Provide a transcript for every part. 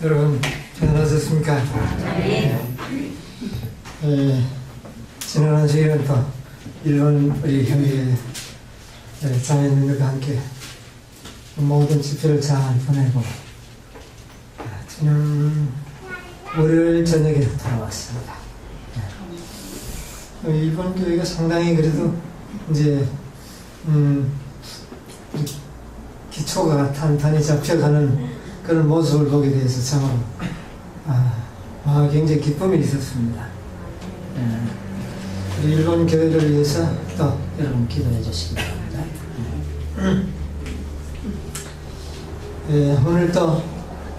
여러분 편안하셨습니까? 지난 한 주일은 또 일본 우리 형제 자매님들과 함께 모든 집회를 잘 보내고 지난 월요일 저녁에 돌아왔습니다. 일본 교회가 상당히 그래도 이제 기초가 탄탄히 잡혀가는 그런 모습을 보게 돼서 참 굉장히 기쁨이 있었습니다. 우리 일본 교회를 위해서 또 여러분 기도해 주시기 바랍니다. 오늘 또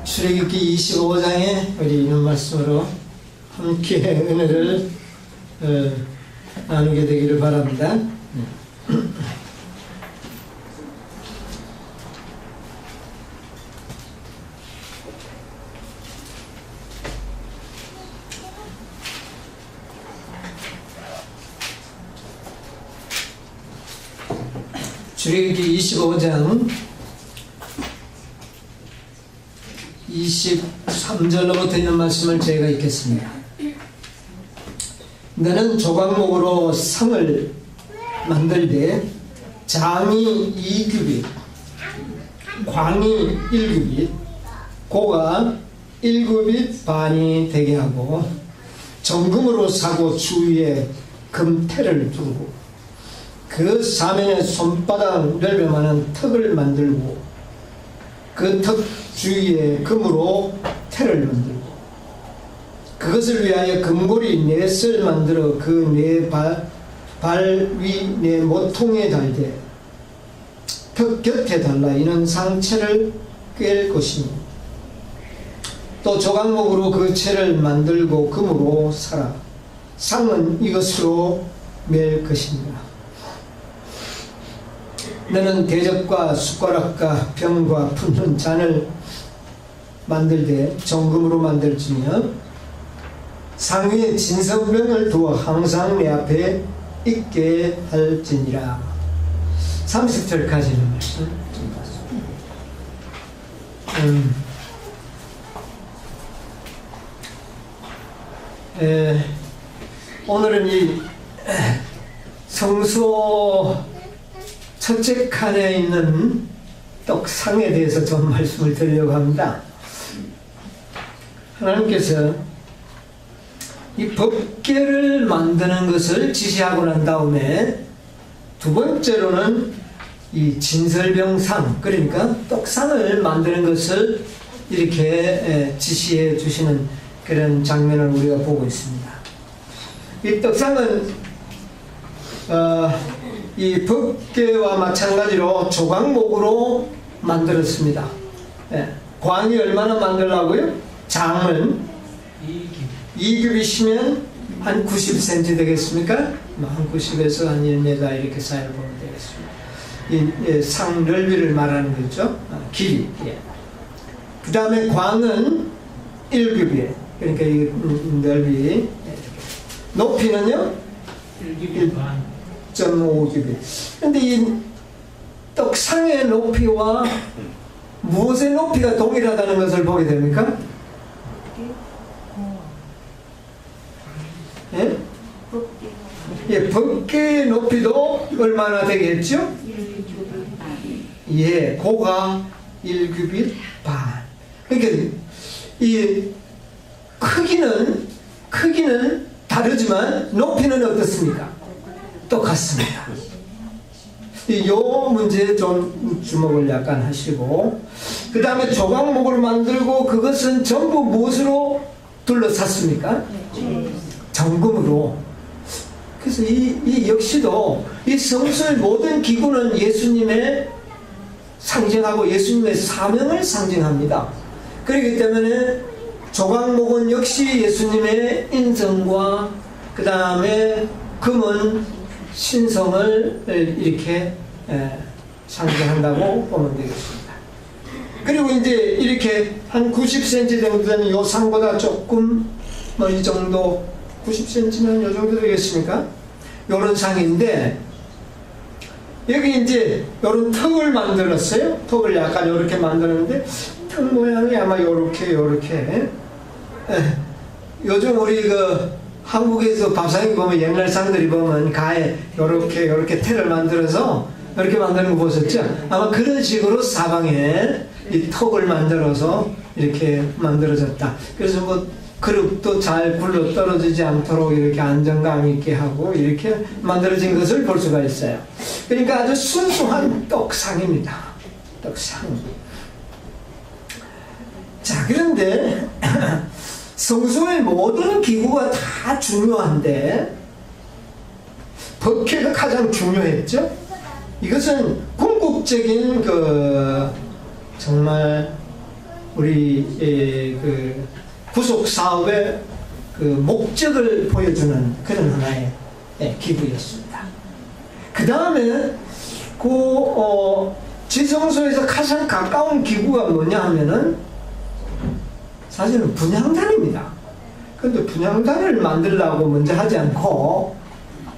출애굽기 25장에 우리 이런 말씀으로 함께 은혜를 나누게 되기를 바랍니다. 출애굽기 25장 23절로부터 있는 말씀을 제가 읽겠습니다. 너는 조각목으로 상을 만들되 장이 2규빗, 광이 1규빗, 고가 1규빗 반이 되게 하고 정금으로 사고 주위에 금테를 두르고 그 사면에 손바닥 넓이만한 턱을 만들고 그 턱 주위에 금으로 테를 만들고 그것을 위하여 금고리 4을 만들어 그 발 위 네 모통에 달되 턱 곁에 달라 이는 상체를 꿰을 것이니 또 조각목으로 그 채를 만들고 금으로 사라. 상은 이것으로 맬 것입니다. 너는 대접과 숟가락과 병과 붓는 잔을 만들되 정금으로 만들지며 상위에 진성병을 두어 항상 내 앞에 있게 할지니라. 30절까지는 말씀 좀 봤습니다. 오늘은 이 성소 첫째 칸에 있는 떡상에 대해서 좀 말씀을 드리려고 합니다. 하나님께서 이 법궤를 만드는 것을 지시하고 난 다음에 두 번째로는 이 진설병상, 그러니까 떡상을 만드는 것을 이렇게 지시해 주시는 그런 장면을 우리가 보고 있습니다. 이 떡상은 이 법궤와 마찬가지로 조각목으로 만들었습니다. 광이 얼마나 만들라고요? 장은 2규빗이면 한 90cm 되겠습니까? 한 90에서 한 1m 이렇게 사이를 보면 되겠습니다. 이 상 넓이를 말하는 거죠. 길이. 그 다음에 광은 1규빗. 그러니까 이 넓이. 높이는요? 1규빗 반. 1.5규빗. 그런데 이 떡상의 높이와 무엇의 높이가 동일하다는 것을 보게 됩니까? 법궤의 높이도 얼마나 되겠죠? 고가 1규빗 반. 그러니까 이 크기는 다르지만 높이는 어떻습니까? 똑같습니다. 이 문제에 좀 주목을 약간 하시고, 그 다음에 조각목을 만들고 그것은 전부 무엇으로 둘러쌌습니까? 정금으로. 그래서 이 역시도 이 성소의 모든 기구는 예수님의 상징하고 예수님의 사명을 상징합니다. 그렇기 때문에 조각목은 역시 예수님의 인성과 그 다음에 금은 신성을 이렇게 상징한다고 보면 되겠습니다. 그리고 이제 이렇게 한 90cm 정도 되는 요 상보다 조금 이 정도 90cm면 요 정도 되겠습니까? 요런 상인데 여기 이제 요런 턱을 만들었어요. 턱을 약간 이렇게 만들었는데 턱 모양이 아마 요렇게 요즘 우리 그 한국에서 밥상에 보면 옛날 상들이 보면 가에 요렇게 태를 만들어서 이렇게 만드는 거 보셨죠? 아마 그런 식으로 사방에 이 턱을 만들어서 이렇게 만들어졌다. 그래서 뭐 그릇도 잘 굴러 떨어지지 않도록 이렇게 안정감 있게 하고 이렇게 만들어진 것을 볼 수가 있어요. 그러니까 아주 순수한 떡상입니다. 떡상. 자, 그런데 성소의 모든 기구가 다 중요한데 법회가 가장 중요했죠. 이것은 궁극적인 정말 우리 그 구속 사업의 그 목적을 보여주는 그런 하나의 기구였습니다. 그 다음에 지성소에서 가장 가까운 기구가 뭐냐 하면은 사실은 분향단입니다. 그런데 분향단을 만들려고 먼저 하지 않고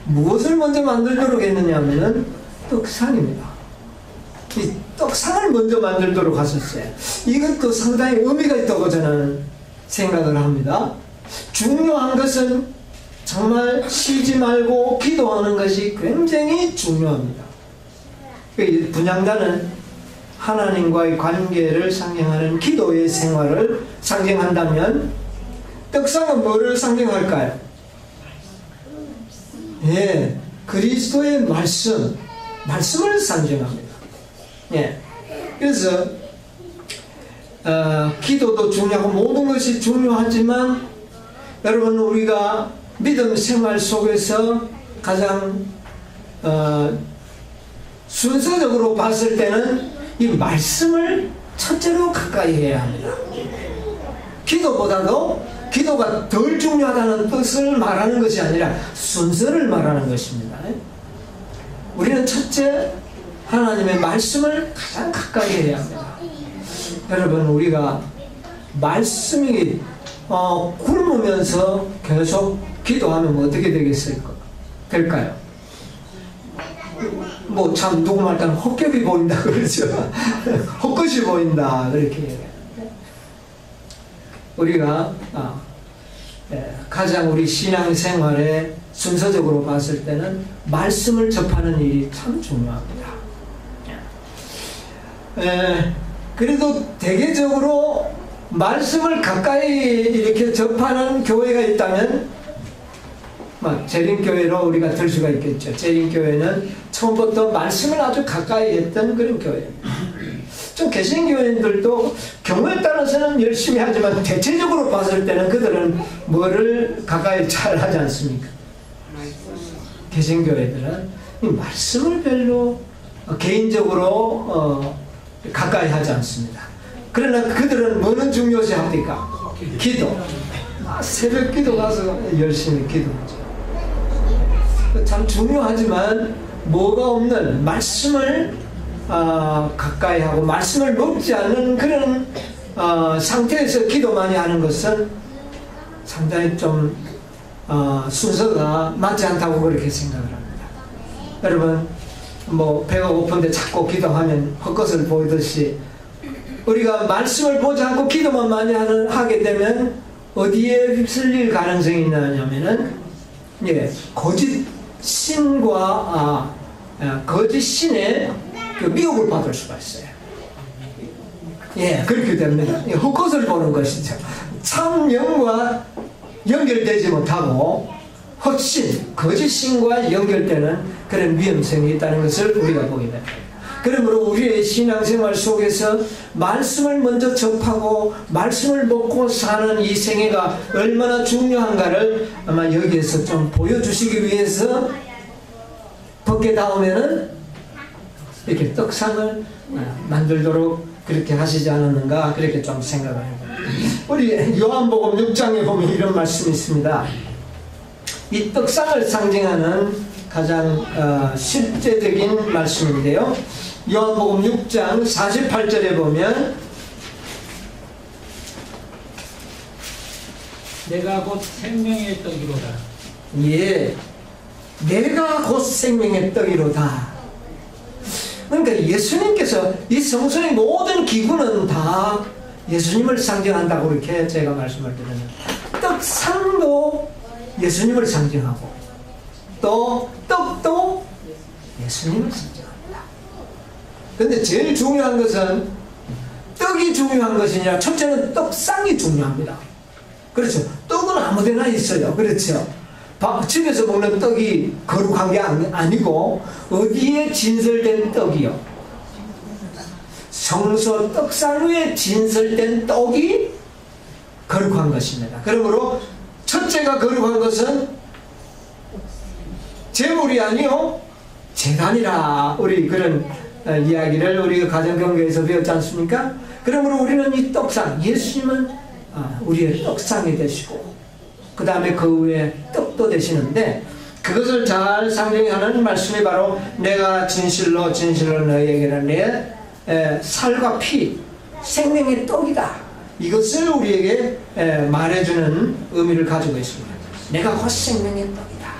무엇을 먼저 만들도록 했느냐 하면은 떡상입니다. 이 떡상을 먼저 만들도록 하셨어요. 이것도 상당히 의미가 있다고 저는 생각을 합니다. 중요한 것은 정말 쉬지 말고 기도하는 것이 굉장히 중요합니다. 분향단은 하나님과의 관계를 상징하는 기도의 생활을 상징한다면 떡상은 뭐를 상징할까요? 예, 그리스도의 말씀을 상징합니다. 예, 그래서 기도도 중요하고 모든 것이 중요하지만 여러분 우리가 믿음 생활 속에서 가장 순서적으로 봤을 때는 이 말씀을 첫째로 가까이 해야 합니다. 기도보다도 기도가 덜 중요하다는 뜻을 말하는 것이 아니라 순서를 말하는 것입니다. 우리는 첫째 하나님의 말씀을 가장 가까이 해야 합니다. 여러분 우리가 말씀이 굶으면서 계속 기도하면 어떻게 될까요? 뭐 참 누구 말 따르면 헛겹이 보인다 그러죠. 헛것이 보인다 그렇게 얘기해요. 우리가 가장 우리 신앙생활에 순서적으로 봤을 때는 말씀을 접하는 일이 참 중요합니다. 그래도 대개적으로 말씀을 가까이 이렇게 접하는 교회가 있다면 재림교회로 우리가 들 수가 있겠죠. 재림교회는 처음부터 말씀을 아주 가까이 했던 그런 교회입니다. 좀 개신교회들도 경우에 따라서는 열심히 하지만 대체적으로 봤을 때는 그들은 뭐를 가까이 잘 하지 않습니까? 개신교회들은 이 말씀을 별로 개인적으로 가까이 하지 않습니다. 그러나 그들은 뭐는 중요시 합니까? 기도. 새벽 기도 가서 열심히 기도하죠. 참 중요하지만 뭐가 없는 말씀을 가까이 하고 말씀을 먹지 않는 그런 상태에서 기도 많이 하는 것은 상당히 좀 순서가 맞지 않다고 그렇게 생각을 합니다. 여러분 뭐 배가 고픈데 자꾸 기도하면 헛것을 보이듯이 우리가 말씀을 보지 않고 기도만 많이 하게 되면 어디에 휩쓸릴 가능성이 있느냐면은 거짓 신과 거짓 신의 그 미혹을 받을 수가 있어요. 그렇게 됩니다. 헛것을 보는 것이죠. 참 영과 연결되지 못하고 헛신, 거짓 신과 연결되는 그런 위험성이 있다는 것을 우리가 보게 됩니다. 그러므로 우리의 신앙생활 속에서 말씀을 먼저 접하고 말씀을 먹고 사는 이 생애가 얼마나 중요한가를 아마 여기에서 좀 보여주시기 위해서 법계 다음에는 이렇게 떡상을 만들도록 그렇게 하시지 않았는가 그렇게 좀 생각을 해봅니다. 우리 요한복음 6장에 보면 이런 말씀이 있습니다. 이 떡상을 상징하는 가장 실제적인 말씀인데요. 요한복음 6장 48절에 보면 내가 곧 생명의 떡이로다. 내가 곧 생명의 떡이로다. 그러니까 예수님께서 이 성소의 모든 기구는 다 예수님을 상징한다고 이렇게 제가 말씀을 드렸는데, 떡상도 예수님을 상징하고 또 떡도 예수님을 상징합니다. 근데 제일 중요한 것은 떡이 중요한 것이 아니라 첫째는 떡상이 중요합니다. 그렇죠. 떡은 아무데나 있어요. 그렇죠. 집에서 먹는 떡이 거룩한 게 아니고 어디에 진설된 떡이요? 성소 떡상 위에 진설된 떡이 거룩한 것입니다. 그러므로 첫째가 거룩한 것은 제물이 아니요 제단이라, 우리 그런 이야기를 우리 가정경배에서 배웠지 않습니까? 그러므로 우리는 이 떡상, 예수님은 우리의 떡상이 되시고 그 다음에 그 위에 떡도 되시는데, 그것을 잘 상징하는 말씀이 바로 내가 진실로 너희에게는 내 살과 피, 생명의 떡이다. 이것을 우리에게 말해주는 의미를 가지고 있습니다. 내가 곧 생명의 떡이다.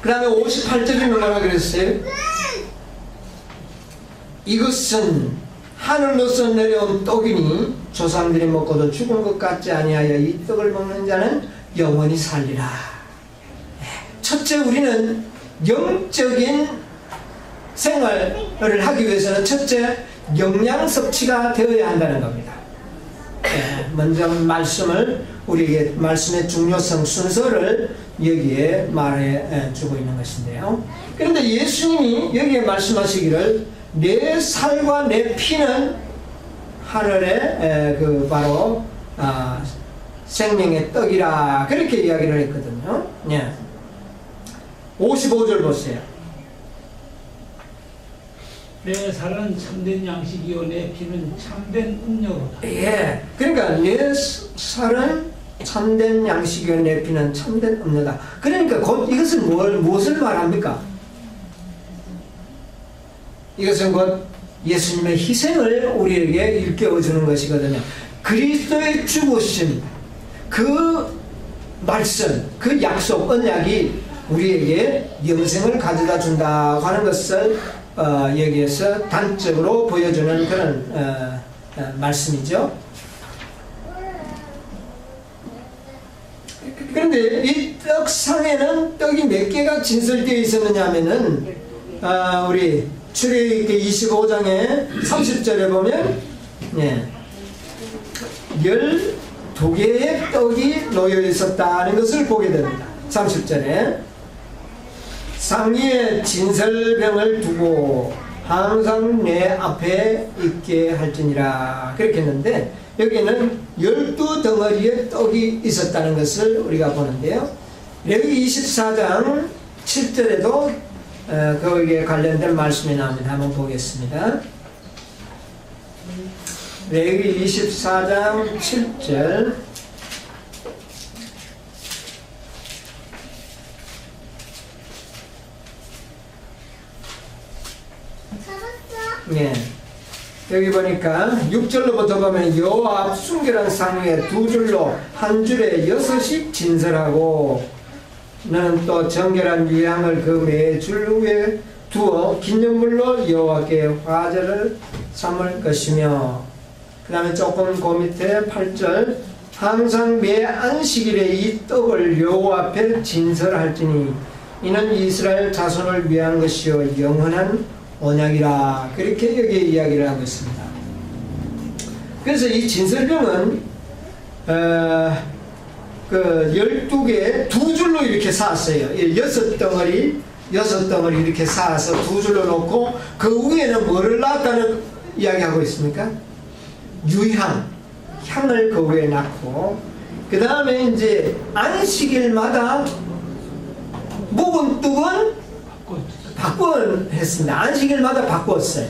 그 다음에 58절이 뭐라 그랬어요? 이것은 하늘로서 내려온 떡이니 조상들이 먹고도 죽은 것 같지 아니하여 이 떡을 먹는 자는 영원히 살리라. 첫째, 우리는 영적인 생활을 하기 위해서는 첫째 영양 섭취가 되어야 한다는 겁니다. 먼저 말씀을 우리에게, 말씀의 중요성 순서를 여기에 말해 주고 있는 것인데요. 그런데 예수님이 여기에 말씀하시기를 내 살과 내 피는 하늘의 바로 생명의 떡이라, 그렇게 이야기를 했거든요. 55절 보세요. 내 살은 참된 양식이요 내 피는 참된 음료로다. 예, 그러니까 내 살은 참된 양식이요 내 피는 참된 음료다. 그러니까 곧 이것은 무엇을 말합니까? 이것은 곧 예수님의 희생을 우리에게 일깨워주는 것이거든요. 그리스도의 죽으심, 그 말씀, 그 약속, 언약이 우리에게 영생을 가져다 준다고 하는 것을 여기에서 단적으로 보여주는 그런 말씀이죠. 그런데 이 떡상에는 떡이 몇 개가 진설되어 있었느냐 하면은 우리 출애굽기 25장의 30절에 보면 12개의 떡이 놓여 있었다는 것을 보게 됩니다. 30절에 상위에 진설병을 두고 항상 내 앞에 있게 할지니라, 그렇게 했는데 여기는 12덩어리의 떡이 있었다는 것을 우리가 보는데요. 레위기 24장 7절에도 거기에 관련된 말씀이 나옵니다. 한번 보겠습니다. 레위기 24장 7절. 예. 여기 보니까 6절로부터 보면 여호와 앞 순결한 상 위에 두 줄로 한 줄에 6씩 진설하고 너는 또 정결한 유향을 그 매 줄 위에 두어 기념물로 여호와께 화제를 삼을 것이며, 그 다음에 조금 그 밑에 8절 항상 매 안식일에 이 떡을 여호와 앞에 진설할지니 이는 이스라엘 자손을 위한 것이요 영원한 언약이라, 그렇게 여기에 이야기를 하고 있습니다. 그래서 이 진설병은 그 12개 두 줄로 이렇게 쌓았어요. 6덩어리 이렇게 쌓아서 두 줄로 놓고 그 위에는 뭐를 놨다는 이야기하고 있습니까? 향을 그 위에 놨고, 그 다음에 이제 안식일마다 묵은 떡은 바꾸었습니다. 안식일마다 바꾸었어요.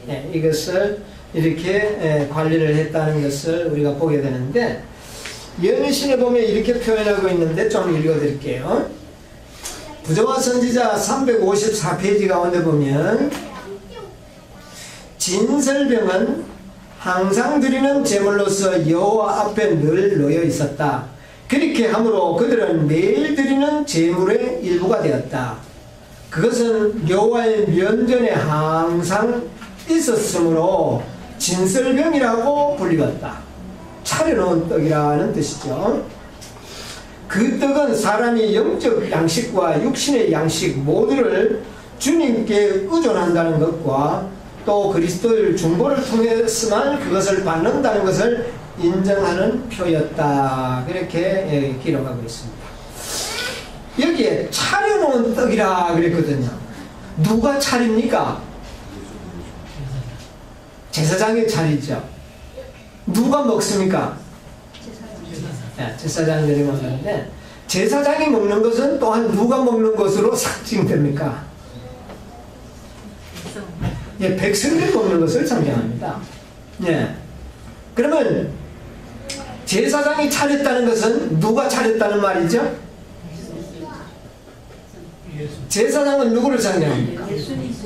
네, 이것을 이렇게 관리를 했다는 것을 우리가 보게 되는데, 예언신에 보면 이렇게 표현하고 있는데 좀 읽어드릴게요. 부조와 선지자 354페이지 가운데 보면 진설병은 항상 드리는 제물로서 여호와 앞에 늘 놓여 있었다. 그렇게 함으로 그들은 매일 드리는 제물의 일부가 되었다. 그것은 여호와의 면전에 항상 있었으므로 진설병이라고 불리었다. 차려놓은 떡이라는 뜻이죠. 그 떡은 사람이 영적 양식과 육신의 양식 모두를 주님께 의존한다는 것과 또 그리스도의 중보를 통해서만 그것을 받는다는 것을 인정하는 표였다. 그렇게 기록하고 있습니다. 여기에 차려놓은 떡이라 그랬거든요. 누가 차립니까? 제사장이 차리죠. 누가 먹습니까? 제사장들이 먹는데, 제사장이 먹는 것은 또한 누가 먹는 것으로 상징됩니까? 예, 백성들이 먹는 것을 상징합니다. 예. 그러면 제사장이 차렸다는 것은 누가 차렸다는 말이죠? 제사장은 누구를 상징합니까?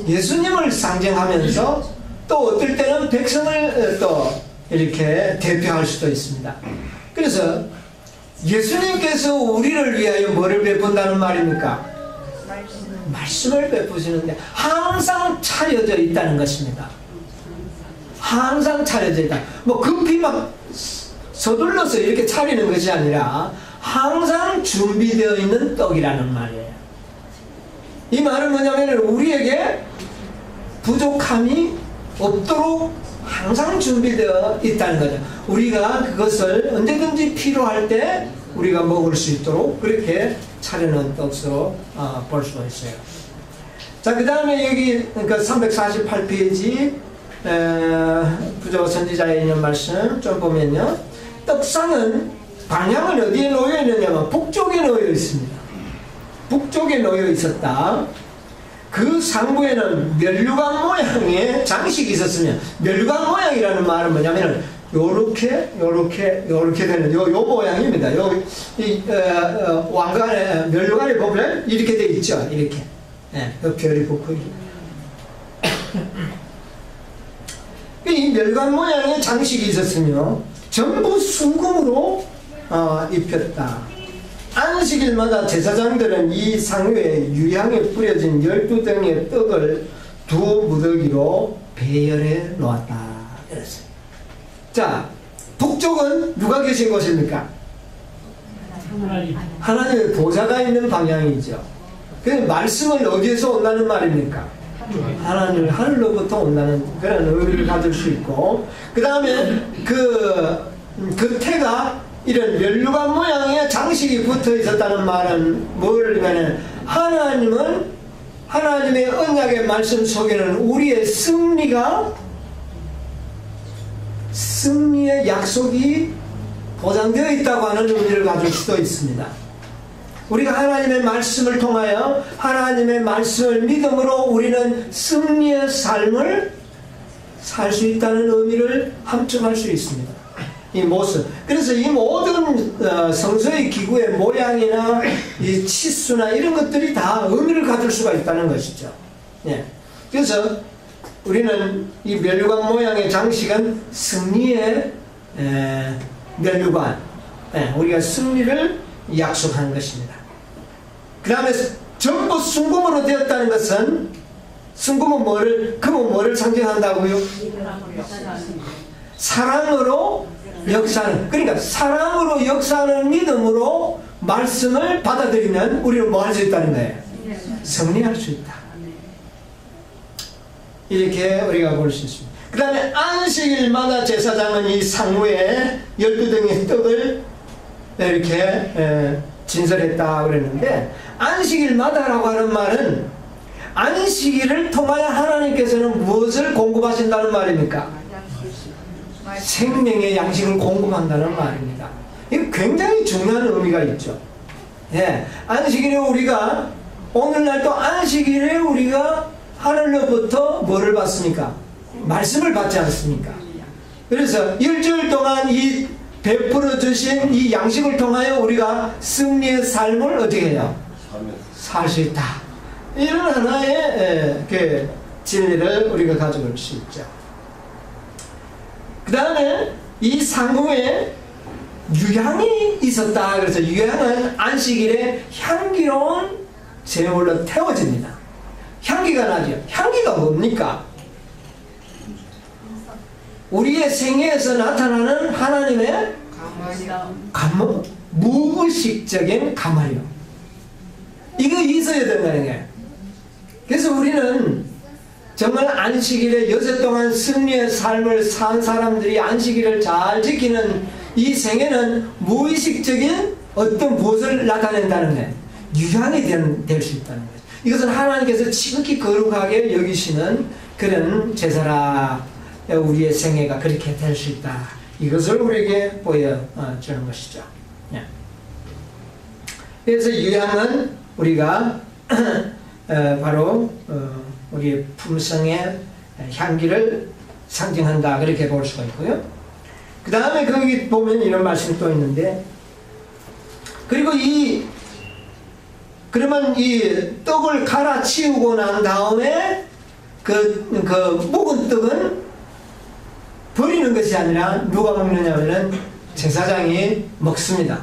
예수님을 상징하면서 또 어떨 때는 백성을 또 이렇게 대표할 수도 있습니다. 그래서 예수님께서 우리를 위하여 뭐를 베푼다는 말입니까? 말씀을 베푸시는데 항상 차려져 있다는 것입니다. 항상 차려져 있다. 뭐 급히 막 서둘러서 이렇게 차리는 것이 아니라 항상 준비되어 있는 떡이라는 말이에요. 이 말은 뭐냐면 우리에게 부족함이 없도록 항상 준비되어 있다는 거죠. 우리가 그것을 언제든지 필요할 때 우리가 먹을 수 있도록 그렇게 차려놓은 떡으로 볼 수가 있어요. 자, 그 다음에 여기 그러니까 348페이지 부조 선지자에 있는 말씀 좀 보면요. 떡상은 방향은 어디에 놓여 있느냐면 북쪽에 놓여 있습니다. 북쪽에 놓여 있었다. 그 상부에는 멸류관 모양의 장식이 있었으며, 멸류관 모양이라는 말은 뭐냐면 요렇게 되는 요 모양입니다. 왕관에 멸류관에 보면 이렇게 돼 있죠. 이렇게. 예, 그 별이 붙고 이 멸관 모양의 장식이 있었으며 전부 순금으로 입혔다. 안식일마다 제사장들은 이 상위에 유향에 뿌려진 12덩이의 떡을 두 무더기로 배열해 놓았다. 이랬어요. 자, 북쪽은 누가 계신 곳입니까? 하나님의 보좌가 있는 방향이죠. 그 말씀은 어디에서 온다는 말입니까? 하나님 하늘로부터 온다는 그런 의미를 가질 수 있고, 그 다음에 그 태가 이런 멸류관 모양의 장식이 붙어 있었다는 말은 뭐냐면 하나님의 언약의 말씀 속에는 우리의 승리의 약속이 보장되어 있다고 하는 의미를 가질 수도 있습니다. 우리가 하나님의 말씀을 통하여 하나님의 말씀을 믿음으로 우리는 승리의 삶을 살 수 있다는 의미를 함축할 수 있습니다. 이 모습. 그래서 이 모든 성서의 기구의 모양이나 이 치수나 이런 것들이 다 의미를 가질 수가 있다는 것이죠. 예. 그래서 우리는 이 멸류관 모양의 장식은 승리의 멸류관, 우리가 승리를 약속하는 것입니다. 그 다음에 전부 순금으로 되었다는 것은 금은 뭐를 상징한다고요? 사랑으로 역사하는, 그러니까 사랑으로 역사하는 믿음으로 말씀을 받아들이면 우리는 뭐 할 수 있다는 거예요? 승리할 수 있다. 이렇게 우리가 볼 수 있습니다. 그 다음에 안식일마다 제사장은 이 상무에 12덩이의 떡을 이렇게 진설했다 그랬는데, 안식일마다라고 하는 말은 안식일을 통하여 하나님께서는 무엇을 공급하신다는 말입니까? 생명의 양식을 공급한다는 말입니다. 이거 굉장히 중요한 의미가 있죠. 예, 안식일에 우리가 오늘날 또 안식일에 우리가 하늘로부터 뭐를 받습니까? 말씀을 받지 않습니까? 그래서 일주일 동안 이 베풀어 주신 이 양식을 통하여 우리가 승리의 삶을 어떻게 해요? 살 수 있다. 이런 하나의 그 진리를 우리가 가져올 수 있죠. 그 다음에 이 상궁에 유향이 있었다. 그래서 유향은 안식일에 향기로운 제물로 태워집니다. 향기가 나죠. 향기가 뭡니까? 우리의 생애에서 나타나는 하나님의 무의식적인 가마요. 이거 있어야 된다는 거예요. 그래서 우리는 정말 안식일에 여섯 동안 승리의 삶을 산 사람들이 안식일을 잘 지키는 이 생애는 무의식적인 어떤 무엇을 나타낸다는 거예요. 유향이 될 수 있다는 거예요. 이것은 하나님께서 지극히 거룩하게 여기시는 그런 제사라. 우리의 생애가 그렇게 될 수 있다. 이것을 우리에게 보여주는 것이죠. 그래서 유향은 우리가 바로 우리의 품성의 향기를 상징한다. 그렇게 볼 수가 있고요. 그 다음에 거기 보면 이런 말씀이 또 있는데, 그리고 그러면 이 떡을 갈아치우고 난 다음에 그 묵은 떡은 버리는 것이 아니라 누가 먹느냐면은 제사장이 먹습니다.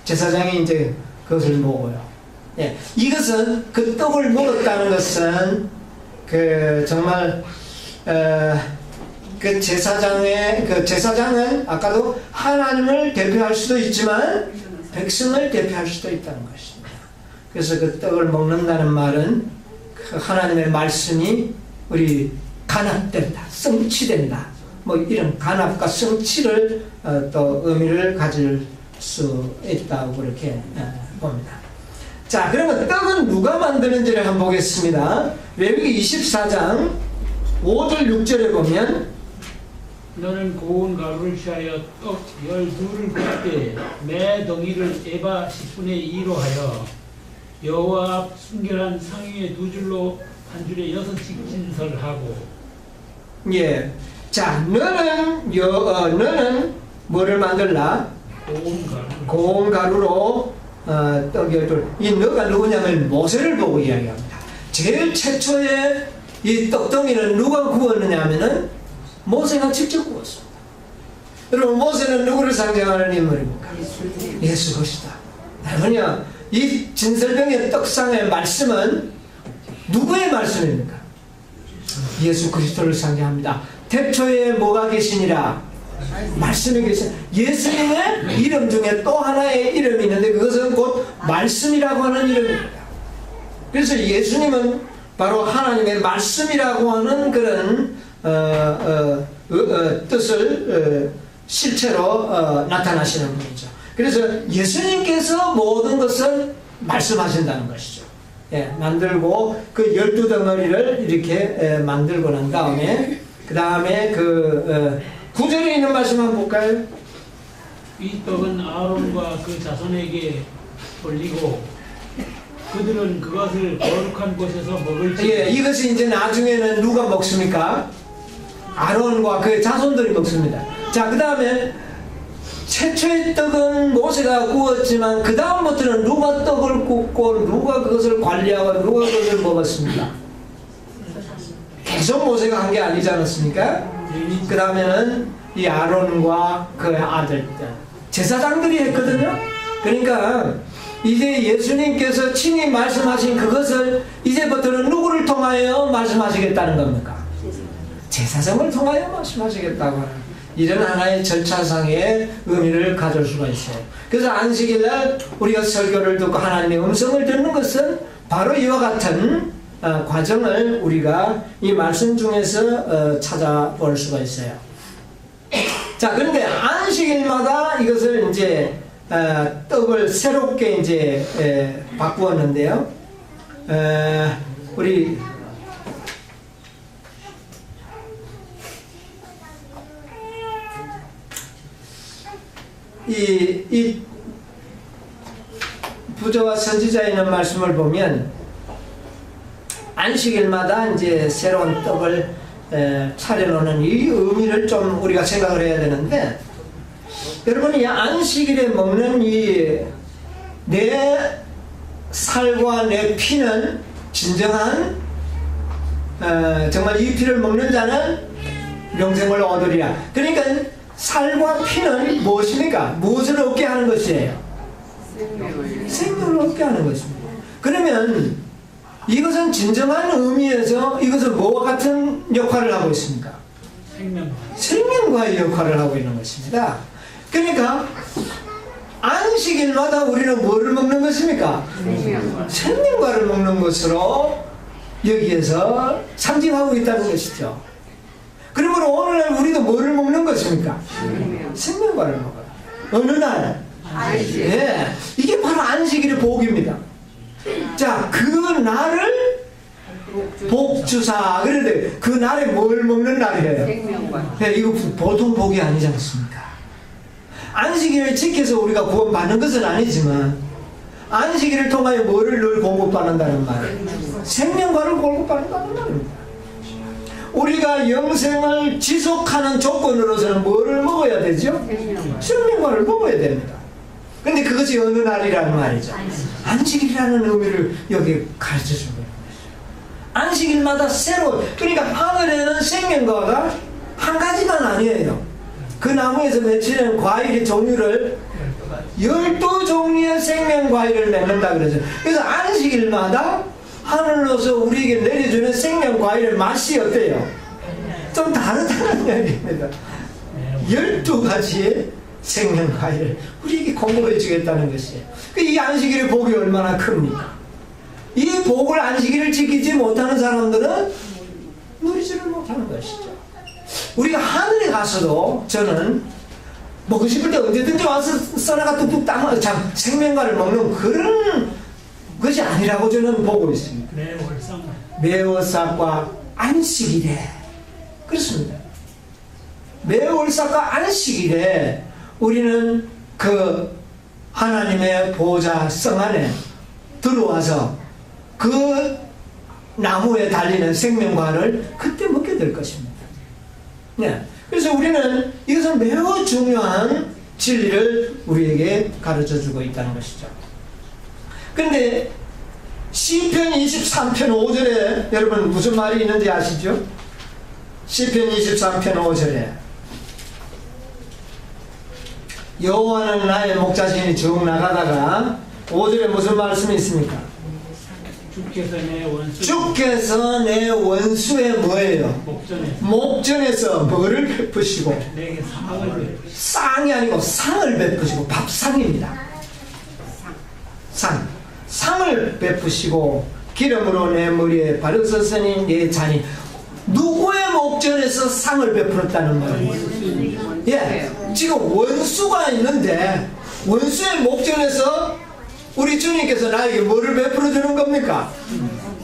제사장이 이제 그것을 먹어요. 예, 이것은 그 떡을 먹었다는 것은 정말 그 제사장은 아까도 하나님을 대표할 수도 있지만 백성을 대표할 수도 있다는 것입니다. 그래서 그 떡을 먹는다는 말은 그 하나님의 말씀이 우리 간합된다, 성취된다. 뭐 이런 간합과 성취를 또 의미를 가질 수 있다고 그렇게 봅니다. 자, 그러면 떡은 누가 만드는지를 한번 보겠습니다. 레위기 24장 5절 6절에 보면, 너는 고운 가루를 취하여 떡 12를 굽되 매 덩이를 에바 10분의 2로 하여 여호와 앞 순결한 상위에 두 줄로 한 줄에 6씩 진설하고. 예. 자, 너는 뭐를 만들라? 고운 가루로 떡을. 이 너가 누구냐면 모세를 보고 이야기합니다. 제일 최초에 이 떡덩이를 누가 구웠느냐 하면은 모세가 직접 구웠습니다. 여러분, 모세는 누구를 상징하는 인물입니까? 예수 그리스도. 뭐냐? 이 진설병의 떡상의 말씀은 누구의 말씀입니까? 예수 그리스도를 상징합니다. 태초에 뭐가 계시니라? 말씀이 계신 예수님의 이름 중에 또 하나의 이름이 있는데 그것은 곧 말씀이라고 하는 이름입니다. 그래서 예수님은 바로 하나님의 말씀이라고 하는 그런 뜻을 실체로 나타나시는 분이죠. 그래서 예수님께서 모든 것을 말씀하신다는 것이죠. 예, 만들고 그 12덩어리를 이렇게 만들고 난 다음에 그 다음에 9절에 있는 말씀 한번 볼까요? 이 떡은 아론과 그 자손에게 돌리고 그들은 그것을 거룩한 곳에서 먹을지. 예, 이것이 이제 나중에는 누가 먹습니까? 아론과 그 자손들이 먹습니다. 자, 그 다음에 최초의 떡은 모세가 구웠지만 그 다음부터는 누가 떡을 굽고 누가 그것을 관리하고 누가 그것을 먹었습니까? 계속 모세가 한 게 아니지 않았습니까? 그 다음에는 이 아론과 그 아들들 제사장들이 했거든요. 그러니까 이제 예수님께서 친히 말씀하신 그것을 이제부터는 누구를 통하여 말씀하시겠다는 겁니까? 제사장을 통하여 말씀하시겠다고 하는 이런 하나의 절차상의 의미를 가질 수가 있어요. 그래서 안식일날 우리가 설교를 듣고 하나님의 음성을 듣는 것은 바로 이와 같은 과정을 우리가 이 말씀 중에서 찾아볼 수가 있어요. 자, 그런데 안식일마다 이것을 이제 떡을 새롭게 이제 바꾸었는데요. 우리 이 부조와 선지자에 있는 말씀을 보면 안식일마다 이제 새로운 떡을 차려놓는 이 의미를 좀 우리가 생각을 해야 되는데, 여러분, 이 안식일에 먹는 이 내 살과 내 피는 진정한 정말 이 피를 먹는 자는 영생을 얻으리라. 그러니까 살과 피는 무엇입니까? 무엇을 얻게 하는 것이에요? 생명을 얻게 하는 것입니다. 그러면 이것은 진정한 의미에서 이것은 뭐와 같은 역할을 하고 있습니까? 생명과의 역할을 하고 있는 것입니다. 그러니까 안식일마다 우리는 뭐를 먹는 것입니까? 생명과를 먹는 것으로 여기에서 상징하고 있다는 것이죠. 그러므로 오늘날 우리도 뭐를 먹는 것입니까? 생명과를 먹어요. 어느 날? 안식. 예, 이게 바로 안식일의 복입니다. 자, 그 날을 복주사. 그런데 그 날에 뭘 먹는 날이에요? 생명과. 네, 이거 보통 복이 아니지 않습니까? 안식일을 지켜서 우리가 구원받는 것은 아니지만 안식일을 통하여 뭐를 늘 공급받는다는 말이에요? 생명과를 공급받는다는 말입니다. 우리가 영생을 지속하는 조건으로서는 뭐를 먹어야 되죠? 생명과를 먹어야 됩니다. 근데 그것이 어느 날이라는 말이죠? 안식일이라는 의미를 여기 가르쳐주고 있는 것이죠. 안식일마다 새로, 그러니까 하늘에는 생명과가 한 가지만 아니에요. 그 나무에서 맺히는 과일의 종류를 12종류의 생명 과일을 맺는다 그러죠. 그래서 안식일마다 하늘로서 우리에게 내려주는 생명 과일의 맛이 어때요? 좀 다르다는 얘기입니다. 12가지의 생명 과일을 우리에게 공급해 주겠다는 것이에요. 이 안식일의 복이 얼마나 큽니까? 이 복을 안식일을 지키지 못하는 사람들은 누리지를 못하는 것이죠. 우리가 하늘에 가서도 저는 먹고 싶을 때 언제든지 와서 썰어가 뚝뚝 따면 참 생명과를 먹는 그런 것이 아니라고 저는 보고 있습니다. 매월삭과 안식일에 그렇습니다. 매월삭과 안식일에 우리는 그 하나님의 보좌성 안에 들어와서 그 나무에 달리는 생명과를 그때 먹게 될 것입니다. 네. 그래서 우리는 이것은 매우 중요한 진리를 우리에게 가르쳐주고 있다는 것이죠. 그런데 시편 23편 5절에 여러분 무슨 말이 있는지 아시죠? 시편 23편 5절에 여호와는 나의 목자시니 쭉 나가다가 5절에 무슨 말씀이 있습니까? 주께서 내 원수의 뭐예요? 목전에서 뭐를 베푸시고 내게 상을 베푸시고 쌍이 아니고 상을 베푸시고 밥상입니다. 상을 베푸시고 기름으로 내 머리에 바르셨으니 내 잔이 누구의 목전에서 상을 베풀었다는 말이에요? 예, 지금 원수가 있는데 원수의 목전에서 우리 주님께서 나에게 뭐를 베풀어 주는 겁니까?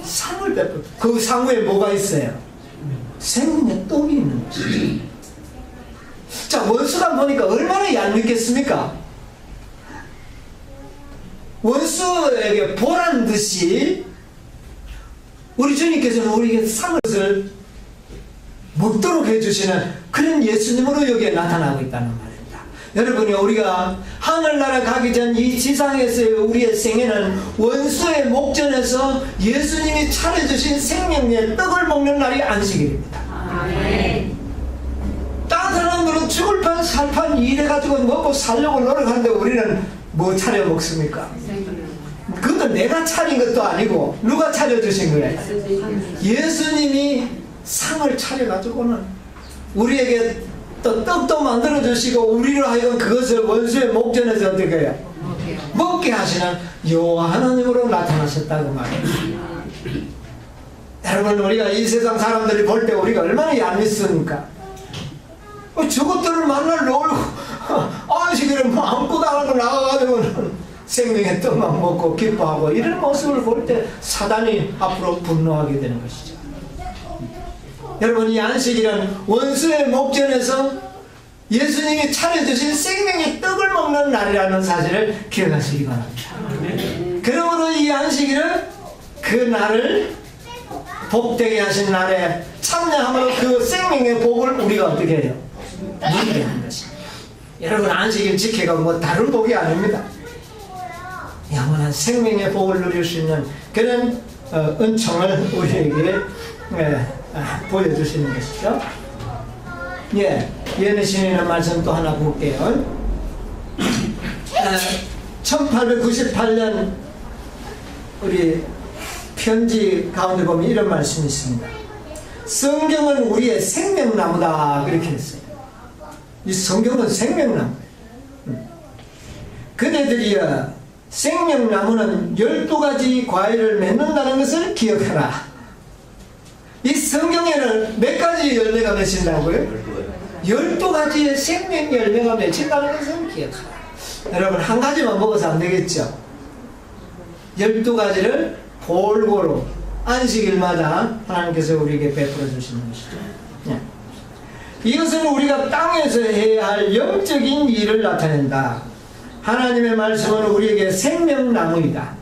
상을 베풀어. 그 상 위에 뭐가 있어요? 생명의 떡이 있는 것이죠. 자, 원수가 보니까 얼마나 얄밉겠습니까? 원수에게 보란 듯이 우리 주님께서는 우리에게 상을 먹도록 해주시는 그런 예수님으로 여기에 나타나고 있다는 말입니다. 여러분이 우리가 하늘나라 가기 전 이 지상에서의 우리의 생애는 원수의 목전에서 예수님이 차려주신 생명의 떡을 먹는 날이 안식일입니다. 아멘. 다른 사람들은 죽을 판 살판 일해가지고 먹고 살려고 노력하는데 우리는 뭐 차려 먹습니까? 그것도 내가 차린 것도 아니고 누가 차려주신 거예요? 예수님이 상을 차려가지고는 우리에게 또 떡도 만들어주시고 우리로 하여금 그것을 원수의 목전에서 어떻게 해요? 먹게 하시는 여호와 하나님으로 나타나셨다고 말해요. 여러분, 우리가 이 세상 사람들이 볼 때 우리가 얼마나 얄밉습니까? 저것들을 만날 놀고 안식일에 뭐 아무것도 안 하고 나가가지고는 생명의 떡만 먹고 기뻐하고 이런 모습을 볼 때 사단이 앞으로 분노하게 되는 것이죠. 여러분, 이 안식일은 원수의 목전에서 예수님이 차려주신 생명의 떡을 먹는 날이라는 사실을 기억하시기 바랍니다. 그러므로 이 안식일은 그 날을 복되게 하신 날에 참여함으로 그 생명의 복을 우리가 어떻게 해요? 누리게 하는 것입니다. 여러분, 안식일 지켜가 뭐 다른 복이 아닙니다. 영원한 생명의 복을 누릴 수 있는 그런 은총을 우리에게 보여주시는 것이죠. 예, 예내신이라는 말씀 또 하나 볼게요. 1898년 우리 편지 가운데 보면 이런 말씀이 있습니다. 성경은 우리의 생명나무다 그렇게 했어요. 이 성경은 생명나무예요. 그대들이여 생명나무는 12가지 과일을 맺는다는 것을 기억하라. 이 성경에는 몇 가지 열매가 맺힌다고요? 12가지의 생명 열매가 맺힌다는 것을 기억하라. 여러분 한 가지만 먹어서 안 되겠죠? 12가지를 골고루 안식일마다 하나님께서 우리에게 베풀어 주시는 것이죠. 네. 이것은 우리가 땅에서 해야 할 영적인 일을 나타낸다. 하나님의 말씀은 우리에게 생명나무이다.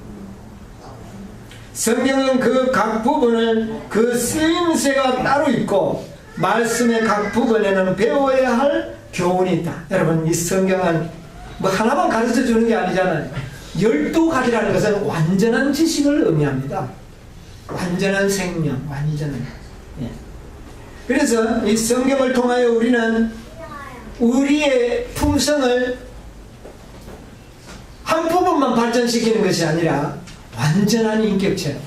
성경은 그 각 부분을 그 쓰임새가 따로 있고 말씀의 각 부분에는 배워야 할 교훈이 있다. 여러분 이 성경은 뭐 하나만 가르쳐 주는 게 아니잖아요. 12가지라는 것은 완전한 지식을 의미합니다. 완전한 생명, 완전한. 예. 그래서 이 성경을 통하여 우리는 우리의 품성을 한 부분만 발전시키는 것이 아니라 완전한 인격체로,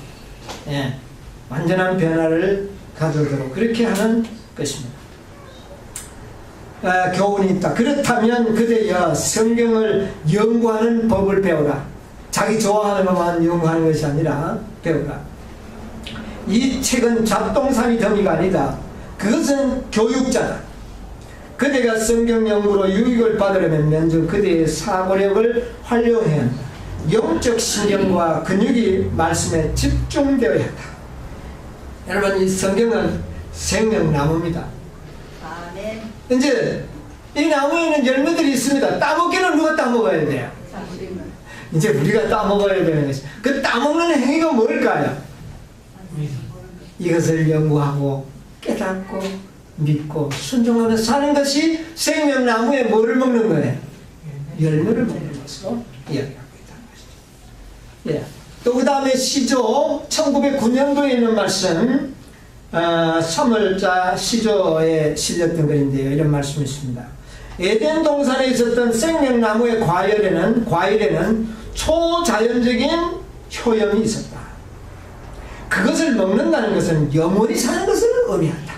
예, 완전한 변화를 가져오도록 그렇게 하는 것입니다. 교훈이 있다. 그렇다면 그대여 성경을 연구하는 법을 배우라. 자기 좋아하는 것만 연구하는 것이 아니라 배우라. 이 책은 잡동사니 더미가 아니다. 그것은 교육자다. 그대가 성경 연구로 유익을 받으려면 먼저 그대의 사고력을 활용해야 한다. 영적 신경과 근육이 말씀에 집중되어야 한다. 여러분 이 성경은 생명나무입니다. 아멘. 이제 이 나무에는 열매들이 있습니다. 따먹기는 누가 따먹어야 돼요? 이제 우리가 따먹어야 되는 것이 그 따먹는 행위가 뭘까요? 이것을 연구하고 깨닫고 믿고 순종하며 사는 것이 생명나무에 뭐를 먹는 거예요? 열매를 먹는 것으로 이야기하고 있다는 것이죠. 예. 또 그 다음에 시조 1909년도에 있는 말씀 3월자 시조에 실렸던 글인데요. 이런 말씀이 있습니다. 에덴 동산에 있었던 생명나무의 과일에는 초자연적인 효염이 있었다. 그것을 먹는다는 것은 영원히 사는 것을 의미한다.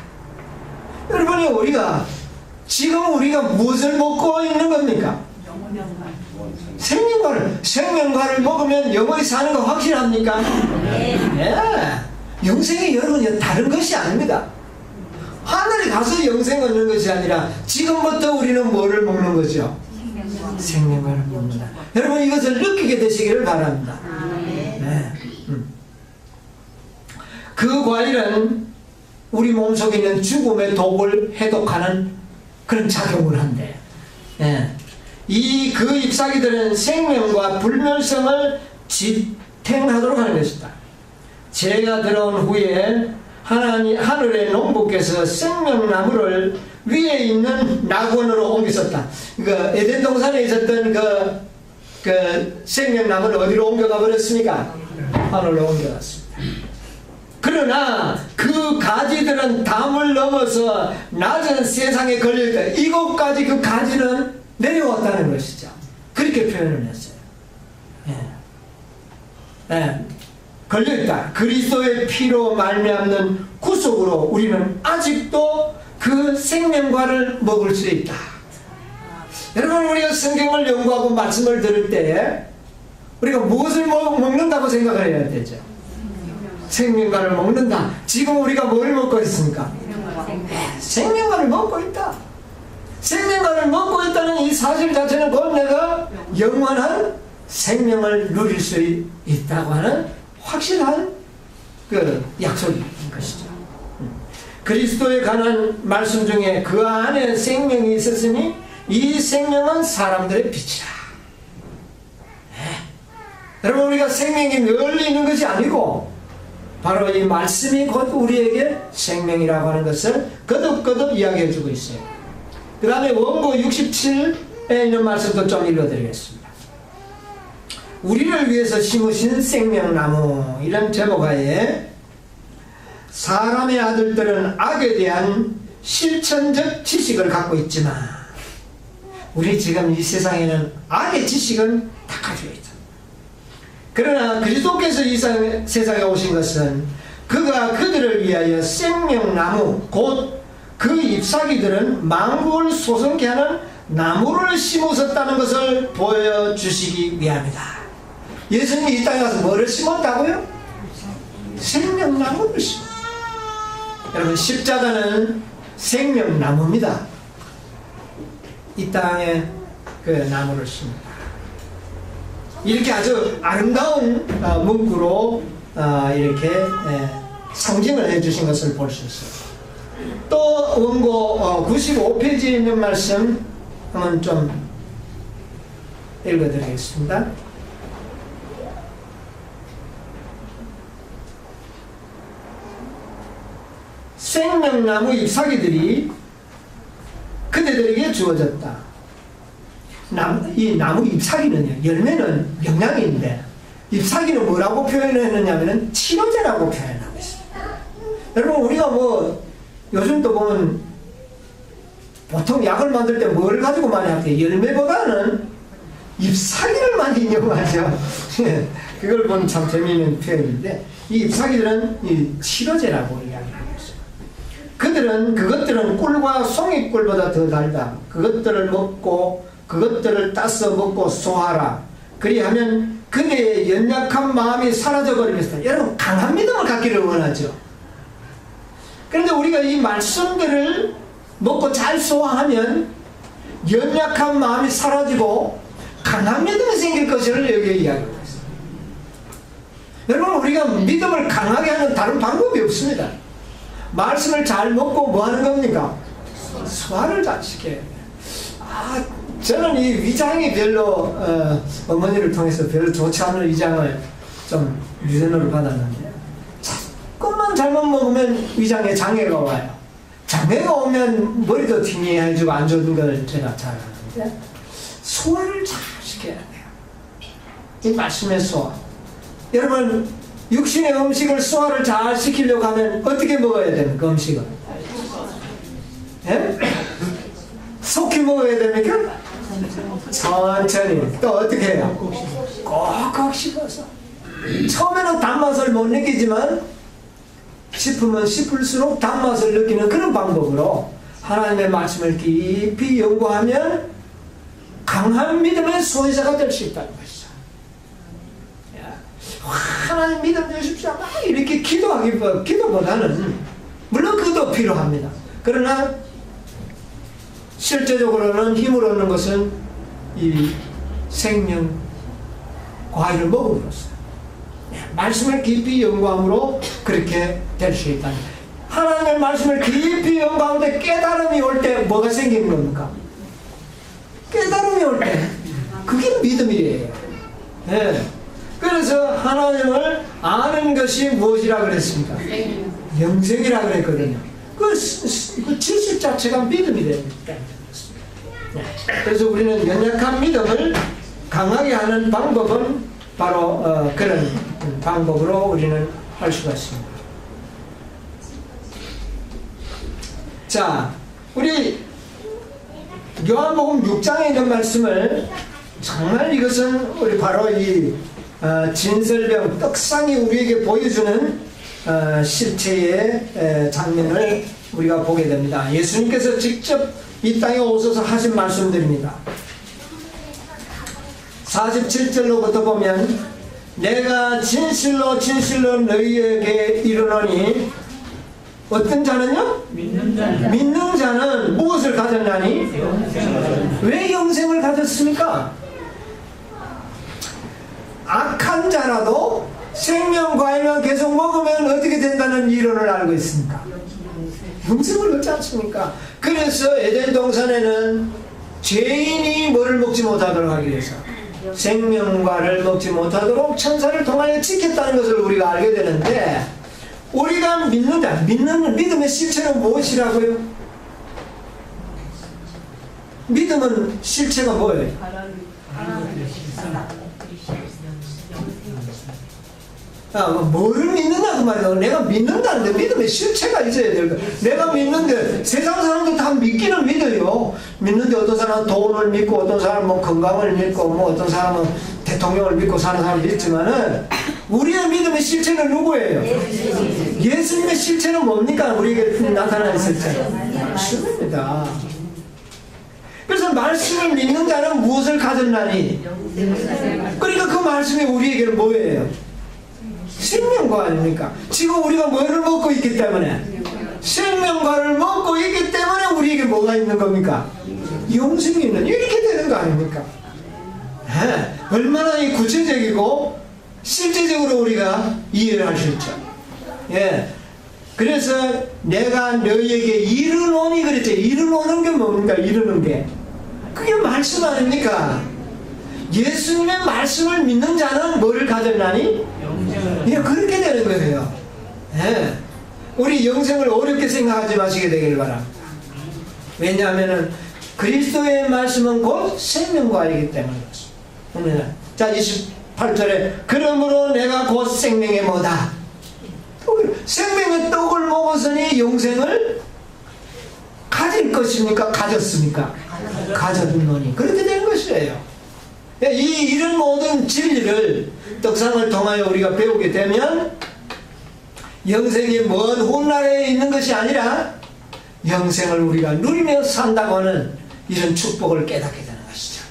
여러분이 지금 우리가 무엇을 먹고 있는 겁니까? 생명과를 먹으면 영원히 사는 거 확실합니까? 네. 영생이 여러분 다른 것이 아닙니다. 하늘에 가서 영생 얻는 것이 아니라 지금부터 우리는 뭐를 먹는 거죠? 생명과를 먹는다. 여러분 이것을 느끼게 되시기를 바랍니다. 네. 그 과일은 우리 몸속에 있는 죽음의 독을 해독하는 그런 작용을 한대. 네. 그 잎사귀들은 생명과 불멸성을 지탱하도록 하는 것이다. 재가 들어온 후에 하늘의 농부께서 생명나무를 위에 있는 낙원으로 옮겼었다. 에덴 동산에 있었던 그 생명나무를 어디로 옮겨가 버렸습니까? 하늘로 옮겨갔습니다. 그러나 그 가지들은 담을 넘어서 낮은 세상에 걸려있다. 이곳까지 그 가지는 내려왔다는 것이죠. 그렇게 표현을 했어요. 예. 걸려있다. 그리스도의 피로 말미암는 구속으로 우리는 아직도 그 생명과를 먹을 수 있다. 여러분 우리가 성경을 연구하고 말씀을 들을 때 우리가 무엇을 먹는다고 생각을 해야 되죠? 생명과를 먹는다. 지금 우리가 뭘 먹고 있습니까? 생명과를 먹고 있다. 생명과를 먹고 있다는 이 사실 자체는 곧 내가 영원한 생명을 누릴 수 있다고 하는 확실한 그 약속인 것이죠. 그리스도에 관한 말씀 중에 그 안에 생명이 있었으니 이 생명은 사람들의 빛이라. 네. 여러분 우리가 생명이 널리 있는 것이 아니고 바로 이 말씀이 곧 우리에게 생명이라고 하는 것을 거듭거듭 이야기해 주고 있어요. 그 다음에 원고 67에 있는 말씀도 좀 읽어드리겠습니다. 우리를 위해서 심으신 생명나무 이런 제목하에 사람의 아들들은 악에 대한 실천적 지식을 갖고 있지만 우리 지금 이 세상에는 악의 지식은 다 가지고 있다. 그러나 그리스도께서 이 세상에 오신 것은 그가 그들을 위하여 생명나무 곧 그 잎사귀들은 만국을 소성케 하는 나무를 심으셨다는 것을 보여주시기 위함이다. 예수님이 이 땅에 가서 뭐를 심었다고요? 생명나무를 심었다. 여러분, 십자가는 생명나무입니다. 이 땅에 그 나무를 심었다. 이렇게 아주 아름다운 문구로 이렇게 상징을 해주신 것을 볼 수 있어요. 또 원고 95페이지에 있는 말씀 한번 좀 읽어드리겠습니다. 생명나무 잎사귀들이 그대들에게 주어졌다. 이 나무 잎사귀는요, 열매는 영양인데 잎사귀는 뭐라고 표현했느냐면 치료제라고 표현하고 있습니다. 여러분, 우리가 뭐 요즘도 보면 보통 약을 만들 때 뭘 가지고 많이 할게요? 열매보다는 잎사귀를 많이 이용하죠. 그걸 보면 참 재미있는 표현인데, 이 잎사귀들은 이 치료제라고 이야기하고 있어요. 그것들은 꿀과 송이꿀보다 더 달다. 그것들을 먹고 그것들을 따서 먹고 소화하라. 그리하면 그대의 연약한 마음이 사라져 버리겠다. 여러분, 강한 믿음을 갖기를 원하죠. 그런데 우리가 이 말씀들을 먹고 잘 소화하면 연약한 마음이 사라지고 강한 믿음이 생길 것을 여기에 이야기하고 있습니다. 여러분, 우리가 믿음을 강하게 하는 다른 방법이 없습니다. 말씀을 잘 먹고 뭐 하는 겁니까? 소화를 잘 시켜야 돼요. 저는 이 위장이 별로 어머니를 통해서 별로 좋지 않은 위장을 좀 유전으로 받았는데, 조금만 잘못 먹으면 위장에 장애가 와요. 장애가 오면 머리도 팅해지고 안 좋은 걸 제가 잘 아는데, 소화를 잘 시켜야 돼요. 이 말씀의 소화. 여러분, 육신의 음식을 소화를 잘 시키려고 하면 어떻게 먹어야 됩니까? 음식을 속히 먹어야 됩니까? 천천히. 또 어떻게 해요? 꼭꼭 씹어서. 처음에는 단맛을 못 느끼지만 씹으면 씹을수록 단맛을 느끼는 그런 방법으로 하나님의 말씀을 깊이 연구하면 강한 믿음의 소유자가 될 수 있다는 것이죠. 하나님 믿음 주십시오. 이렇게 기도보다는 물론 그것도 필요합니다. 그러나 실제적으로는 힘을 얻는 것은 이 생명 과일을 먹음으로써 말씀을 깊이 연구함으로 그렇게 될 수 있다. 하나님의 말씀을 깊이 연구하는데 깨달음이 올 때 뭐가 생기는 겁니까? 깨달음이 올 때 그게 믿음이에요. 네. 그래서 하나님을 아는 것이 무엇이라 그랬습니까? 영생이라 그랬거든요. 그 지식 자체가 믿음이 됩니다. 그래서 우리는 연약한 믿음을 강하게 하는 방법은 바로 그런 방법으로 우리는 할 수가 있습니다. 자, 우리 요한복음 6장에 있는 말씀을 정말 이것은 우리 바로 이 진설병 떡상이 우리에게 보여주는 실체의 장면을 우리가 보게 됩니다. 예수님께서 직접 이 땅에 오셔서 하신 말씀들입니다. 47절로부터 보면 내가 진실로 진실로 너희에게 이르노니 어떤 자는요? 믿는 자는 무엇을 가졌나니? 왜 영생을 가졌습니까? 악한 자라도 생명과일만 계속 먹으면 어떻게 된다는 이론을 알고 있습니까? 영생을 얻지 않습니까? 그래서 에덴 동산에는 죄인이 뭐를 먹지 못하도록 하기 위해서 생명과를 먹지 못하도록 천사를 통하여 지켰다는 것을 우리가 알게 되는데, 우리가 믿는 믿음의 실체는 무엇이라고요? 믿음은 실체가 뭐예요? 뭐를 믿느냐 그 말이야. 내가 믿는다는데 믿음의 실체가 있어야 될 거야. 내가 믿는데 세상 사람들 다 믿기는 믿어요. 믿는데 어떤 사람은 돈을 믿고, 어떤 사람은 건강을 믿고, 어떤 사람은 대통령을 믿고 사는 사람도 있지만은 우리의 믿음의 실체는 누구예요? 예수님의 실체는 뭡니까? 우리에게 나타나는 실체. 말씀입니다. 그래서 말씀을 믿는 자는 무엇을 가졌나니? 그러니까 그 말씀이 우리에게는 뭐예요? 생명과 아닙니까? 지금 우리가 뭐를 먹고 있기 때문에, 생명과를 먹고 있기 때문에 우리에게 뭐가 있는 겁니까? 영생이 있는, 이렇게 되는 거 아닙니까? 네. 얼마나 이 구체적이고 실제적으로 우리가 이해를 할 수 있죠. 예. 그래서 내가 너희에게 이르노니 그랬죠. 이르노는 게 뭡니까? 이르는 게 그게 말씀 아닙니까? 예수님의 말씀을 믿는 자는 뭐를 가졌나니? 예, 그렇게 되는 거예요. 예. 우리 영생을 어렵게 생각하지 마시게 되길 바랍니다. 왜냐하면 그리스도의 말씀은 곧 생명과이기 때문에 그렇습니다. 자, 28절에 그러므로 내가 곧 생명의 뭐다? 생명의 떡을 먹었으니 영생을 가질 것입니까? 가졌습니까? 가졌노니 그렇게 되는 것이에요. 이런 모든 진리를 떡상을 통하여 우리가 배우게 되면 영생이 먼 훗날에 있는 것이 아니라 영생을 우리가 누리며 산다고 하는 이런 축복을 깨닫게 되는 것이죠.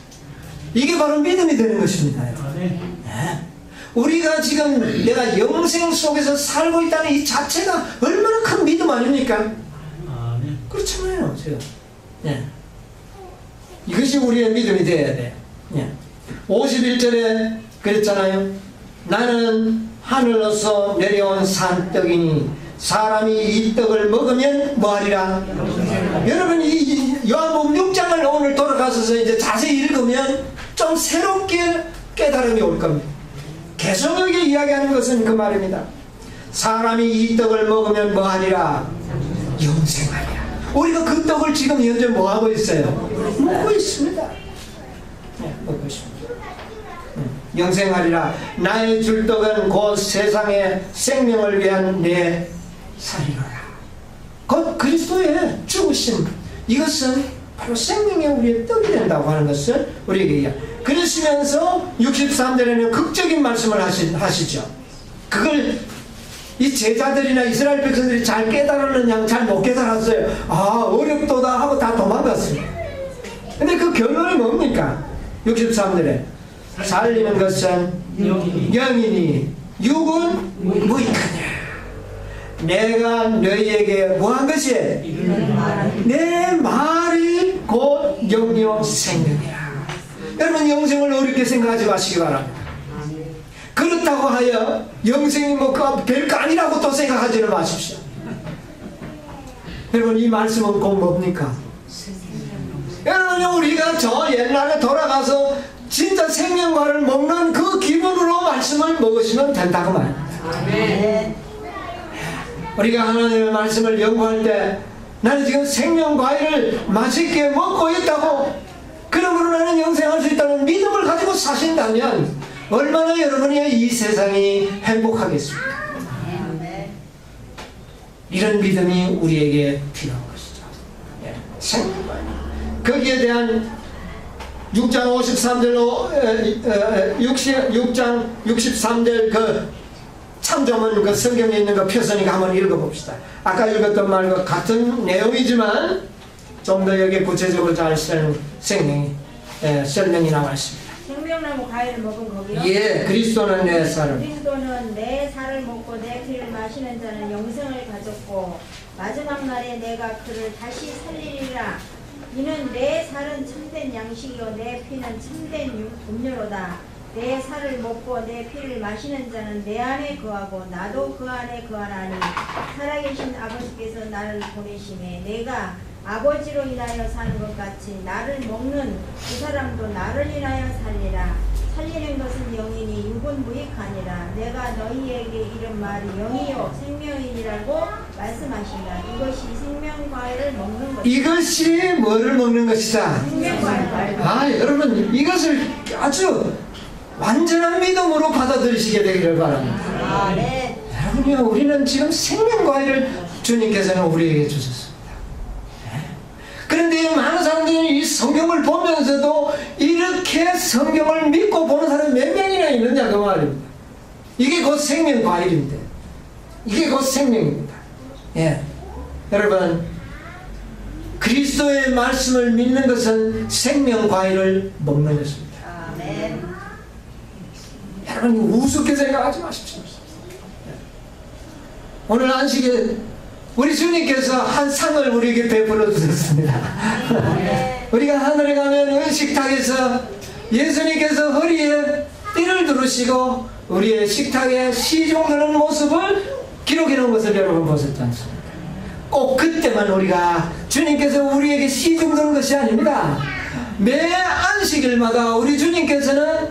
이게 바로 믿음이 되는 것입니다. 네. 우리가 지금 내가 영생 속에서 살고 있다는 이 자체가 얼마나 큰 믿음 아닙니까? 그렇잖아요. 지금. 네. 이것이 우리의 믿음이 되어야 돼. 네. 51절에 그랬잖아요. 나는 하늘로서 내려온 산떡이니 사람이 이 떡을 먹으면 뭐하리라? 여러분 이 요한복음 6장을 오늘 돌아가서 이제 자세히 읽으면 좀 새롭게 깨달음이 올 겁니다. 개성하게 이야기하는 것은 그 말입니다. 사람이 이 떡을 먹으면 뭐하리라? 영생하리라. 우리가 그 떡을 지금 현재 뭐하고 있어요? 먹고 있습니다. 네, 먹고 있습니다. 영생하리라. 나의 줄 떡은 곧 세상의 생명을 위한 내 살이로라. 곧 그리스도의 죽으심, 이것은 바로 생명의 우리의 떡이 된다고 하는 것을 우리에게 이야기합니다. 그러시면서 63절에는 극적인 말씀을 하시죠. 그걸 이 제자들이나 이스라엘 백성들이 잘 깨달았느냐, 잘 못 깨달았어요. 아, 어렵도다 하고 다 도망갔어요. 근데 그 결론이 뭡니까? 63절에 살리는 것은 영이니 육은 무익하냐. 내가 너희에게 뭐한 것이? 내 말이 곧 영이요 생명이라. 여러분 영생을 어렵게 생각하지 마시기 바랍니다. 그렇다고 하여 영생이 뭐 별거 아니라고 또 생각하지는 마십시오. 여러분 이 말씀은 곧 뭡니까? 여러분 우리가 저 옛날에 돌아가서 진짜 생명과를 먹는 그 기분으로 말씀을 먹으시면 된다고 말입니다. 우리가 하나님의 말씀을 연구할 때 나는 지금 생명과일을 맛있게 먹고 있다고, 그러므로 나는 영생할 수 있다는 믿음을 가지고 사신다면 얼마나 여러분의 이 세상이 행복하겠습니까? 이런 믿음이 우리에게 필요한 것이죠. 생명과일. 거기에 대한 6장 53절로 6장 63절 그 참조문 그 성경에 있는 그 표선이가 한번 읽어봅시다. 아까 읽었던 말과 같은 내용이지만 좀 더 여기 구체적으로 잘 설명이 나와 있습니다. 생명나무 과일을 먹은 거기요? 예, 그리스도는 내 살을. 그리스도는 내 살을 먹고 내 피를 마시는 자는 영생을 가졌고 마지막 날에 내가 그를 다시 살리리라. 이는 내 살은 참된 양식이요 내 피는 참된 음료로다. 내 살을 먹고 내 피를 마시는 자는 내 안에 거하고 나도 그 안에 거하나니 살아계신 아버지께서 나를 보내심에 내가 아버지로 인하여 사는 것 같이 나를 먹는 그 사람도 나를 인하여 살리라. 살리는 것은 영이니 육은 무익하니라. 내가 너희에게 이른 말이 영이요 생명이니라고 말씀하신다. 이것이 생명과일을 먹는 것이다. 이것이 뭐를 먹는 것이다? 생명과일. 아, 여러분 이것을 아주 완전한 믿음으로 받아들이시게 되기를 바랍니다. 아, 네. 여러분이요, 우리는 지금 생명과일을 주님께서는 우리에게 주셨습니다. 그런데 많은 사람들이 이 성경을 보면서도 이렇게 성경을 믿고 보는 사람이 몇 명이나 있느냐 그 말입니다. 이게 곧 생명 과일인데, 이게 곧 생명입니다. 예, 여러분, 그리스도의 말씀을 믿는 것은 생명 과일을 먹는 것입니다. 아멘. 여러분, 우습게 생각하지 마십시오. 오늘 안식에 우리 주님께서 한 상을 우리에게 베풀어 주셨습니다. 우리가 하늘에 가면 은식탁에서 예수님께서 허리에 띠를 두르시고 우리의 식탁에 시중 드는 모습을 기록해 놓은 것을 여러분 보셨지 않습니까? 꼭 그때만 우리가 주님께서 우리에게 시중 드는 것이 아닙니다. 매 안식일마다 우리 주님께서는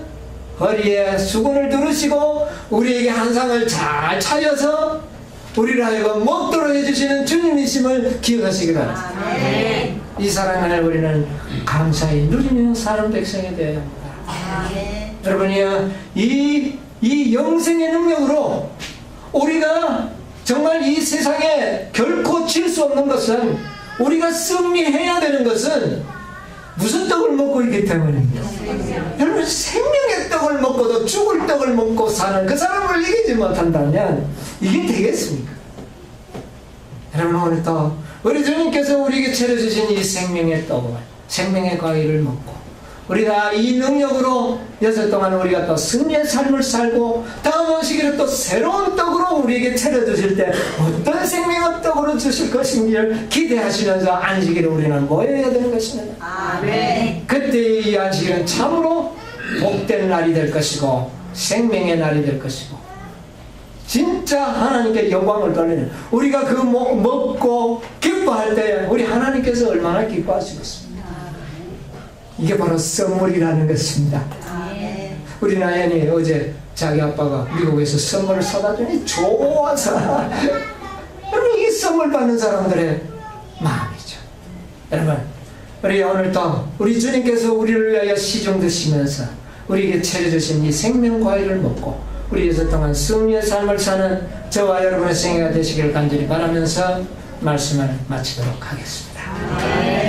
허리에 수건을 두르시고 우리에게 한 상을 잘 차려서 우리를 하여금 먹도록 해주시는 주님이심을 기억하시기 바랍니다. 아멘. 이 사랑을 우리는 감사히 누리는 사람 백성이 되어야 합니다. 아멘. 여러분이요, 이 영생의 능력으로 우리가 정말 이 세상에 결코 질 수 없는 것은, 우리가 승리해야 되는 것은 무슨 떡을 먹고 있기 때문입니다. 여러분, 생명의 떡을 먹고도 죽을 떡을 먹고 사는 그 사람을 이기지 못한다면 이게 되겠습니까? 여러분, 오늘 또 우리 주님께서 우리에게 차려주신 이 생명의 떡을, 생명의 과일을 먹고 우리가 이 능력으로 6 동안 우리가 또 승리의 삶을 살고 다음 안식일에 또 새로운 떡으로 우리에게 차려주실 때 어떤 생명의 떡으로 주실 것인지를 기대하시면서 안식일에 우리는 모여야 되는 것입니다. 아멘. 그때 이 안식일은 참으로 복된 날이 될 것이고 생명의 날이 될 것이고 진짜 하나님께 영광을 돌리는, 우리가 그 먹고 기뻐할 때 우리 하나님께서 얼마나 기뻐하시겠습니까? 이게 바로 선물이라는 것입니다. 아멘. 우리 나연이 어제 자기 아빠가 미국에서 선물을 사다 주니 좋아서 여러분, 이게 선물 받는 사람들의 마음이죠. 여러분, 우리 오늘 또 우리 주님께서 우리를 위하여 시중 드시면서 우리에게 차려주신 이 생명 과일을 먹고 우리 6 동안 승리의 삶을 사는 저와 여러분의 생애가 되시기를 간절히 바라면서 말씀을 마치도록 하겠습니다. 아멘.